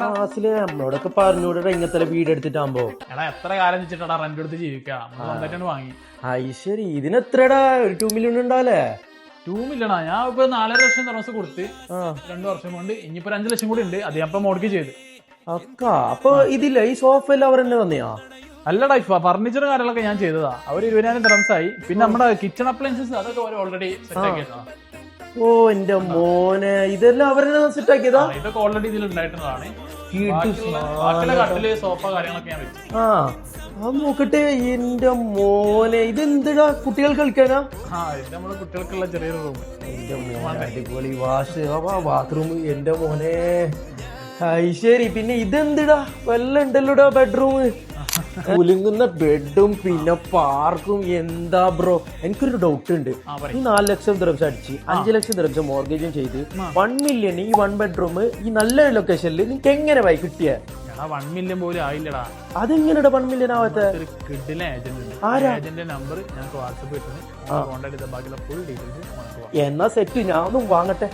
ക്ലാസ്സില് നമ്മളോടൊക്കെ പറഞ്ഞൂടെ ഇങ്ങനത്തെ വീട് എടുത്തിട്ടാകുമ്പോ എടാ എത്ര കാലം വെച്ചിട്ടാ റെന്റ് എടുത്ത് ജീവിക്കാം സ്വന്തമായിട്ടാണ് വാങ്ങി. ശരി ഇതിനെത്രടാ ഒരു 2 മില്യൺ ഉണ്ടാവല്ലേ? 2 മില്യണാ ഞാൻ ഇപ്പൊ 4.5 ലക്ഷം ദിവസം കൊടുത്ത് 2 വർഷം കൊണ്ട് ഇനിയിപ്പോ 5 ലക്ഷം കൂടി ഉണ്ട്. അത് ഞാൻ ഇപ്പൊ മോഡിഫൈ ചെയ്ത്. അപ്പൊ ഇതില്ല ഈ സോഫ എല്ലാം അവർ തന്നെ തന്നെയാ? അല്ലടാ ഫർണിച്ചർ കാര്യങ്ങളൊക്കെ ഞാൻ ചെയ്തതാ. അവർ 20,000 ദിർഹംസ് ആയി. പിന്നെ നമ്മുടെ കിച്ചൺ അപ്ലയൻസസ് അതൊക്കെ ഓൾറെഡി സെറ്റ് ആക്കിയതാ. ഓ എന്റെ മോനെ, ഇതെല്ലാം അവരെ സെറ്റ് ആക്കിയതാ? ഇതൊക്കെ ഓൾറെഡി ഇതിൽ ഉണ്ടായിട്ടുള്ളതാണ്. ബാക്കിയുള്ള കട്ടില് സോഫ കാര്യങ്ങളൊക്കെ ഞാൻ വെച്ചു. അത് നോക്കട്ടെ. എന്റെ മോനെ, ഇതെന്താ കുട്ടികൾ കളിക്കാനാ? ഇത് നമ്മള് കുട്ടികൾക്കുള്ള ചെറിയൊരു റൂം. എന്റെ മോനെ അടിപൊളി വാഷ് ബാത്റൂം. എന്റെ മോനെ ശരി. പിന്നെ ഇതെന്തിടാ വല്ല ഉണ്ടല്ലോടാ ബെഡ്റൂം? കുലുങ്ങുന്ന ബെഡും പിന്നെ പാർക്കും. എന്താ ബ്രോ, എനിക്കൊരു ഡൗട്ട് ഉണ്ട്. ഈ 4 ലക്ഷം ദിർഹംസ് അടിച്ച് 5 ലക്ഷം ദിർഹംസ് മോർഗേജും ചെയ്ത് 1 മില്യൺ ഈ 1 ബെഡ്റൂം ഈ നല്ല ലൊക്കേഷനിൽ നിനക്ക് എങ്ങനെ പോയി കിട്ടിയ? 1 മില്യൺ പോലും ആയില്ലടാ. അതെങ്ങനെയാ 1 മില്യൺ ആവാത്ത? കിഡിലെ ഏജന്റ് ഉണ്ട്. ഏജന്റിന്റെ നമ്പർ ഞങ്ങൾക്ക് വാട്സപ്പ് കിട്ടുന്നത്. കോൺടാക്ട് ചെയ്ത ബാക്കിയുള്ള ഫുൾ ഡീറ്റെയിൽസ്. എന്നാ സെറ്റ്, ഞാൻ ഒന്നും വാങ്ങട്ടെ.